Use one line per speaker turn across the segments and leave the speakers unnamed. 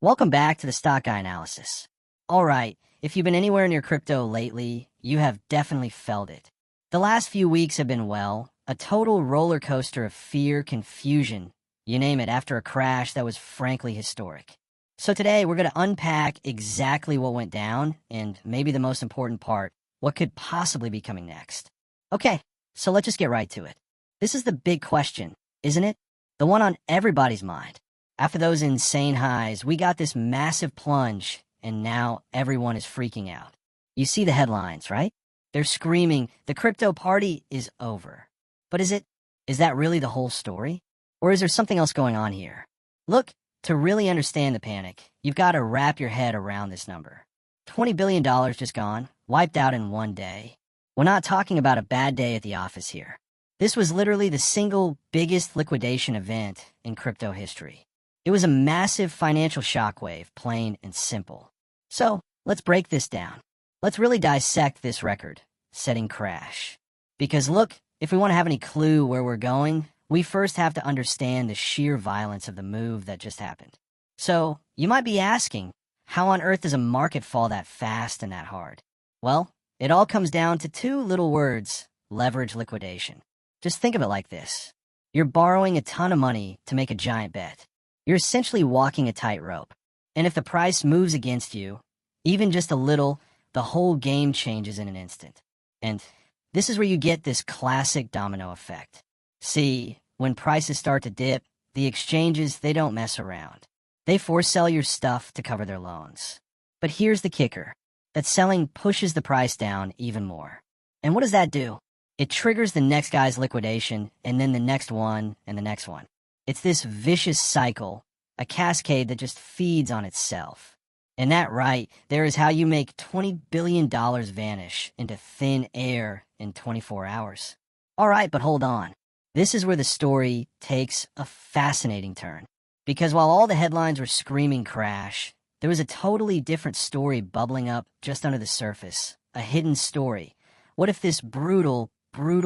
Welcome back to the Stock Guy Analysis. Alright, if you've been anywhere near crypto lately, you have definitely felt it. The last few weeks have been, well, a total roller coaster of fear, confusion, you name it, after a crash that was frankly historic. So today we're going to unpack exactly what went down and maybe the most important part, what could possibly be coming next. Okay, so let's just get right to it. This is the big question, isn't it? The one on everybody's mind. After those insane highs, we got this massive plunge, and now everyone is freaking out. You see the headlines, right? They're screaming, the crypto party is over. But is that really the whole story? Or is there something else going on here? Look, to really understand the panic, you've got to wrap your head around this number. $20 billion just gone, wiped out in one day. We're not talking about a bad day at the office here. This was literally the single biggest liquidation event in crypto history. It was a massive financial shockwave, plain and simple. So, let's break this down. Let's really dissect this record-setting crash. Because look, if we want to have any clue where we're going, we first have to understand the sheer violence of the move that just happened. So, you might be asking, how on earth does a market fall that fast and that hard? Well, it all comes down to two little words: leverage liquidation. Just think of it like this. You're borrowing a ton of money to make a giant bet. You're essentially walking a tightrope. And if the price moves against you, even just a little, the whole game changes in an instant. And this is where you get this classic domino effect. See, when prices start to dip, the exchanges, they don't mess around. They force sell your stuff to cover their loans. But here's the kicker, that selling pushes the price down even more. And what does that do? It triggers the next guy's liquidation, and then the next one, and the next one. It's this vicious cycle, a cascade that just feeds on itself. And that right there is how you make $20 billion vanish into thin air in 24 hours. All right, but hold on. This is where the story takes a fascinating turn. Because while all the headlines were screaming crash, there was a totally different story bubbling up just under the surface, a hidden story. What if this brutal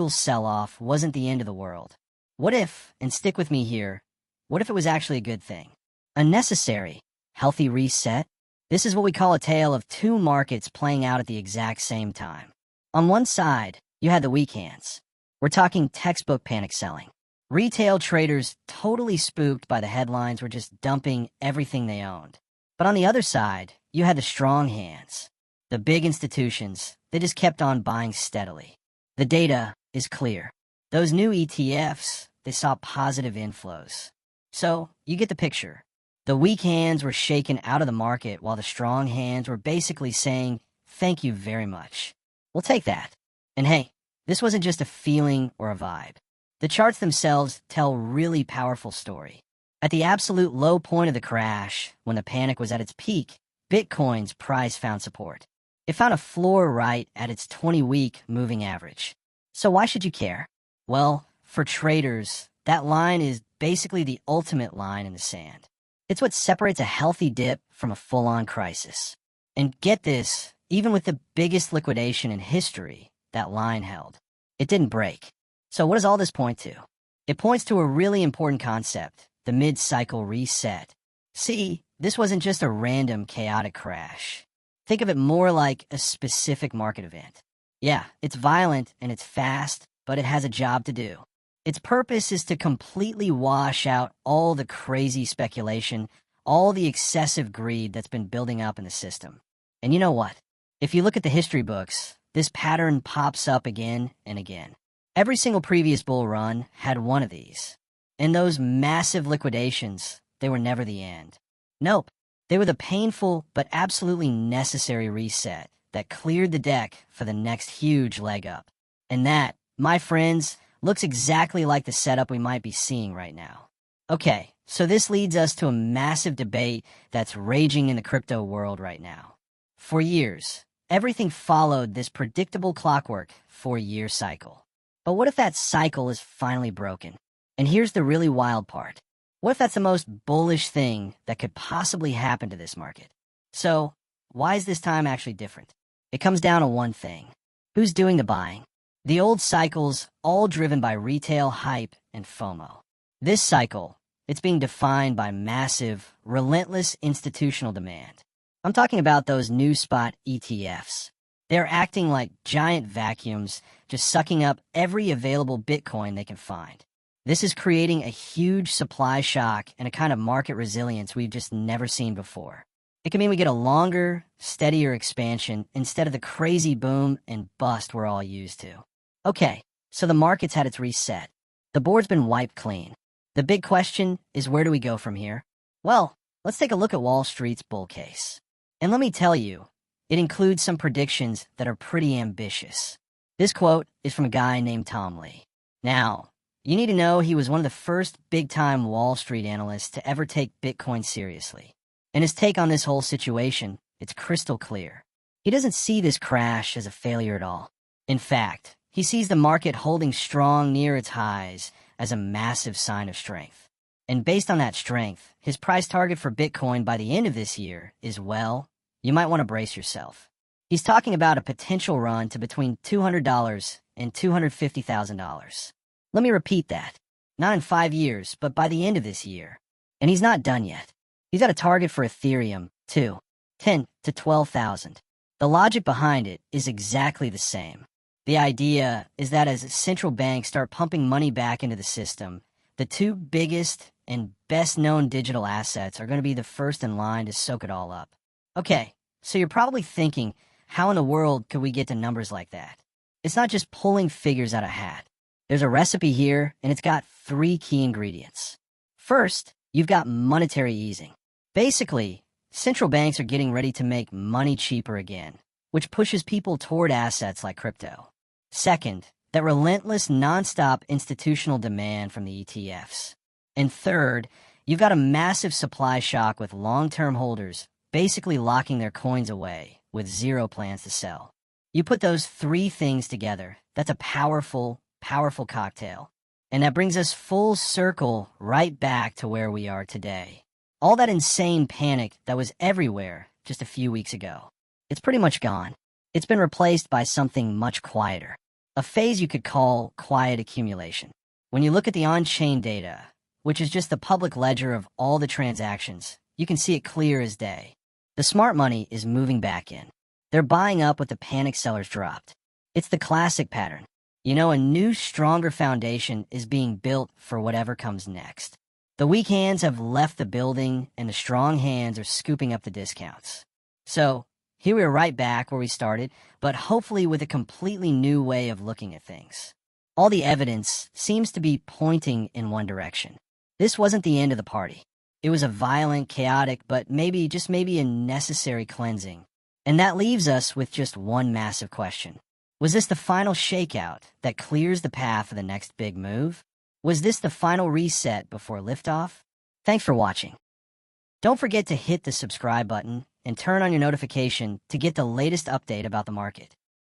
sell-off wasn't the end of the world? What if, and stick with me here, what if it was actually a good thing? A necessary, healthy reset? This is what we call a tale of two markets playing out at the exact same time. On one side, you had the weak hands. We're talking textbook panic selling. Retail traders, totally spooked by the headlines, were just dumping everything they owned. But on the other side, you had the strong hands. The big institutions, they just kept on buying steadily. The data is clear. Those new ETFs, they saw positive inflows. So, you get the picture. The weak hands were shaken out of the market while the strong hands were basically saying, thank you very much. We'll take that. And hey, this wasn't just a feeling or a vibe. The charts themselves tell a really powerful story. At the absolute low point of the crash, when the panic was at its peak, Bitcoin's price found support. It found a floor right at its 20-week moving average. So why should you care? Well, for traders, that line is basically the ultimate line in the sand. It's what separates a healthy dip from a full-on crisis. And get this, even with the biggest liquidation in history, that line held. It didn't break. So what does all this point to? It points to a really important concept, the mid-cycle reset. See, this wasn't just a random chaotic crash. Think of it more like a specific market event. Yeah, it's violent and it's fast, but it has a job to do. Its purpose is to completely wash out all the crazy speculation, all the excessive greed that's been building up in the system. And you know what? If you look at the history books, this pattern pops up again and again. Every single previous bull run had one of these. And those massive liquidations, they were never the end. Nope, they were the painful but absolutely necessary reset that cleared the deck for the next huge leg up. And that, my friends, looks exactly like the setup we might be seeing right now. Okay, so this leads us to a massive debate that's raging in the crypto world right now. For years, everything followed this predictable clockwork 4-year cycle. But what if that cycle is finally broken? And here's the really wild part. What if that's the most bullish thing that could possibly happen to this market? So, why is this time actually different? It comes down to one thing. Who's doing the buying? The old cycles, all driven by retail hype and FOMO. This cycle, It's being defined by massive, relentless institutional demand. I'm talking about those new spot ETFs. They're acting like giant vacuums, just sucking up every available Bitcoin they can find. This is creating a huge supply shock and a kind of market resilience we've just never seen before. It can mean we get a longer, steadier expansion instead of the crazy boom and bust we're all used to. Okay, so the market's had its reset. The board's been wiped clean. The big question is, where do we go from here? Well, let's take a look at Wall Street's bull case. And let me tell you, it includes some predictions that are pretty ambitious. This quote is from a guy named Tom Lee. Now, you need to know he was one of the first big-time Wall Street analysts to ever take Bitcoin seriously. And his take on this whole situation, it's crystal clear. He doesn't see this crash as a failure at all. In fact, he sees the market holding strong near its highs as a massive sign of strength. And based on that strength, his price target for Bitcoin by the end of this year is, well, you might want to brace yourself. He's talking about a potential run to between $200 and $250,000. Let me repeat that. Not in 5 years, but by the end of this year. And he's not done yet. He's got a target for Ethereum, too, 10 to 12,000. The logic behind it is exactly the same. The idea is that as central banks start pumping money back into the system, the two biggest and best-known digital assets are going to be the first in line to soak it all up. Okay, so you're probably thinking, how in the world could we get to numbers like that? It's not just pulling figures out of a hat. There's a recipe here, and it's got 3 key ingredients. First, you've got monetary easing. Basically, central banks are getting ready to make money cheaper again, which pushes people toward assets like crypto. Second, that relentless, nonstop institutional demand from the ETFs. And third, you've got a massive supply shock with long-term holders basically locking their coins away with zero plans to sell. You put those 3 things together, that's a powerful cocktail. And that brings us full circle right back to where we are today. All that insane panic that was everywhere just a few weeks ago, it's pretty much gone. It's been replaced by something much quieter. A phase you could call quiet accumulation. When you look at the on-chain data, which is just the public ledger of all the transactions, you can see it clear as day. The smart money is moving back in. They're buying up what the panic sellers dropped. It's the classic pattern. You know, a new, stronger foundation is being built for whatever comes next. The weak hands have left the building, and the strong hands are scooping up the discounts. So, here we are right back where we started, but hopefully with a completely new way of looking at things. All the evidence seems to be pointing in one direction. This wasn't the end of the party. It was a violent, chaotic, but maybe a necessary cleansing. And that leaves us with just one massive question. Was this the final shakeout that clears the path for the next big move? Was this the final reset before liftoff? Thanks for watching. Don't forget to hit the subscribe button and turn on your notification to get the latest update about the market.